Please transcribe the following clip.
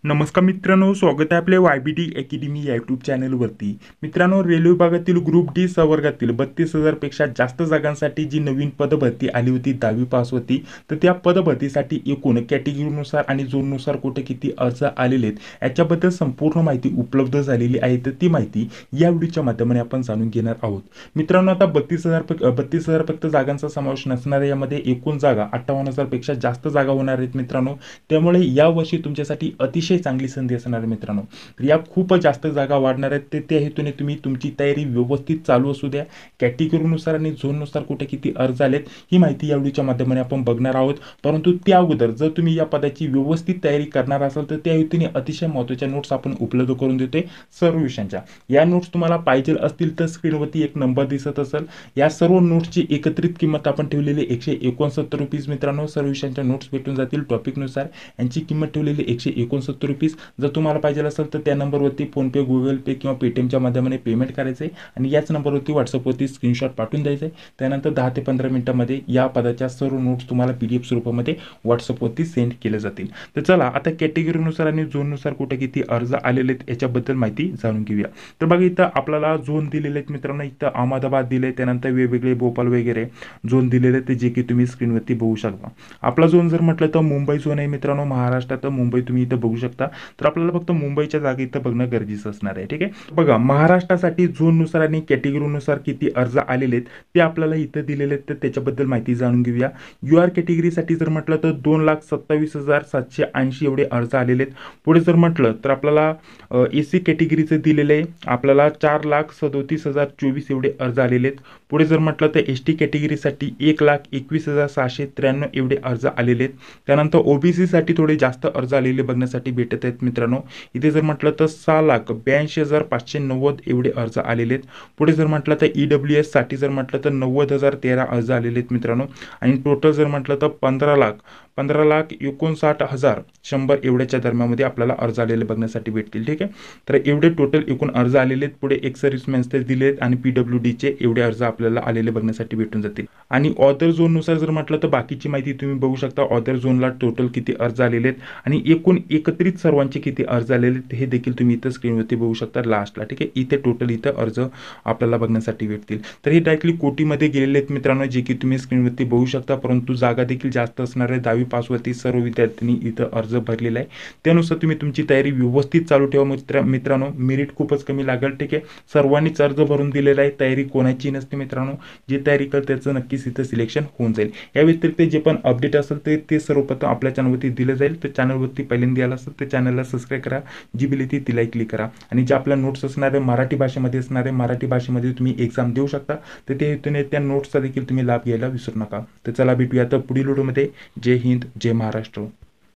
नमस्कार मित्रांनो, स्वागत आहे आपल्या YBD अकॅडमी या यूट्यूब चॅनलवरती। मित्रांनो, रेल्वे विभागातील ग्रुप डी संवर्गातील 32,000 पेक्षा जास्त जागांसाठी जी नवीन पदभरती आली होती 10वी पास होती, तर त्या पदभरतीसाठी एकूण कॅटेगरीनुसार आणि झोननुसार कुठे किती अर्ज आलेले आहेत याच्याबद्दल संपूर्ण माहिती उपलब्ध झालेली आहे। तर ती माहिती या व्हिडिओच्या माध्यमाने आपण जाणून घेणार आहोत। मित्रांनो, आता 32,000 फक्त जागांचा समावेश नसणार आहे। यामध्ये एकूण जागा 58,000 पेक्षा जास्त जागा होणार आहेत मित्रांनो। त्यामुळे यावर्षी तुमच्यासाठी अतिशय चांगली संधी असणार आहे मित्रांनो। या खूप जास्त जागा वाढणार आहेत, त्या हेतूने तुम्ही तुमची तयारी व्यवस्थित चालू असू द्या। कॅटेगरीनुसार आणि झोननुसार कुठे किती अर्ज आलेत ही माहिती या व्हिडिओच्या माध्यमाने आपण बघणार आहोत। परंतु त्या अगोदर जर तुम्ही या पदाची व्यवस्थित तयारी करणार असाल तर त्या हेतूने अतिशय महत्त्वाच्या नोट्स आपण उपलब्ध करून देतोय सर्व विषयांच्या। या नोट्स तुम्हाला पाहिजे असतील तर स्क्रीनवरती एक नंबर दिसत असेल, या सर्व नोट्सची एकत्रित किंमत आपण ठेवलेली 169 रुपीस मित्रांनो। सर्व विषयांच्या नोट्स भेटून जातील टॉपिकनुसार, यांची किंमत ठेवलेली 169 रुपीस। जर तुम्हाला पाहिजे असेल तर त्या नंबरवरती फोन पे, गुगल पे किंवा पेटीएमच्या माध्यमाने पेमेंट करायचे आणि याच नंबरवरती व्हॉट्सअपवरती स्क्रीनशॉट पाठवून द्यायचे। त्यानंतर 10 ते 15 मिनिटांमध्ये या पदाच्या सर्व नोट्स तुम्हाला PDF स्वरूपामध्ये व्हॉट्सअपवरती सेंड केले जातील। तर चला आता कॅटेगरीनुसार आणि झोननुसार कुठे किती अर्ज आलेले आहेत याच्याबद्दल माहिती जाणून घेऊया। तर बघा, इथं आपल्याला झोन दिलेले आहेत मित्रांनो। इथं अहमदाबाद दिले, त्यानंतर वेगवेगळे भोपाळ वगैरे झोन दिलेले आहेत, जे की तुम्ही स्क्रीनवरती बघू शकता। आपला झोन जर म्हटलं तर मुंबई झोन आहे मित्रांनो। महाराष्ट्रात मुंबई तुम्ही इथं बघू शकता। तर आपल्याला फक्त मुंबईच्या जागी इथं बघणं गरजेचं असणार आहे, ठीक आहे। बघा, महाराष्ट्रासाठी झोननुसार आणि कॅटेगरीनुसार किती अर्ज आलेले आहेत ते आपल्याला इथं दिलेले आहेत, तर त्याच्याबद्दल माहिती जाणून घेऊया। UR कॅटेगरीसाठी जर म्हटलं तर 2,27,780 एवढे अर्ज आलेले आहेत। पुढे जर म्हटलं तर आपल्याला AC कॅटेगरीचं दिलेलं आहे, आपल्याला 4,37,024 एवढे अर्ज आलेले आहेत। पुढे जर म्हटलं तर ST कॅटेगरीसाठी 1,21,693 एवढे अर्ज आलेले आहेत। त्यानंतर OBC साठी थोडे जास्त अर्ज आलेले बघण्यासाठी भेटत आहेत मित्रांनो। इथे जर म्हटलं तर 6,82,590 एवढे अर्ज आलेले आहेत। पुढे जर म्हटलं तर EWS साठी जर म्हटलं तर 90,013 अर्ज आलेले आहेत मित्रांनो। आणि टोटल जर म्हटलं तर 15,59,100 एवढ्याच्या दरम्यानमध्ये आपल्याला अर्ज आलेले बघण्यासाठी भेटतील, ठीक आहे। तर एवढे टोटल एकूण अर्ज आलेले आहेत। पुढे एक सर्व्हिसमॅनचे दिले आहेत आणि PWD चे एवढे अर्ज आपल्याला आलेले बघण्यासाठी भेटून जातील। आणि ऑदर झोननुसार जर म्हटलं तर बाकीची माहिती तुम्ही बघू शकता। ऑदर झोनला टोटल किती अर्ज आलेले आहेत आणि एकूण एकत्रित सर्वांचे किती अर्ज आलेले आहेत हे देखील तुम्ही इथं स्क्रीनवरती बघू शकता लास्टला, ठीक आहे। इथे टोटल इथं अर्ज आपल्याला बघण्यासाठी भेटतील। तर हे डायरेक्टली कोटीमध्ये गेलेले आहेत मित्रांनो, जे की तुम्ही स्क्रीनवरती बघू शकता। परंतु जागा देखील जास्त असणार आहे। 10वी पासवरती सर्व विद्यार्थ्यांनी इथं अर्ज भरलेला आहे। त्यानुसार तुम्ही तुमची तयारी व्यवस्थित चालू ठेवा मित्रांनो। मेरिट खूपच कमी लागेल, ठीक आहे। सर्वांनीच अर्ज भरून दिलेला आहे, तयारी कोणाची नसते मित्रांनो। जे तयारी करते त्याचं नक्कीच इथं सिलेक्शन होऊन जाईल। या व्यतिरिक्त जे पण अपडेट असेल ते सर्वप्रथम आपल्या चॅनलवरती दिलं जाईल। तर चॅनलवरती पहिल्यांदा आला असेल तर चॅनलला सबस्क्राईब करा, जी बिल येते तिला क्लिक करा। आणि जे आपल्या नोट्स असणार आहे मराठी भाषेमध्ये असणार आहे, मराठी भाषेमध्ये तुम्ही एक्झाम देऊ शकता। तर त्या हेतूने त्या नोट्सचा देखील तुम्ही लाभ घ्यायला विसरू नका। तर चला भेटूया आता पुढील व्हिडिओमध्ये। जय हिंद, जय महाराष्ट्र।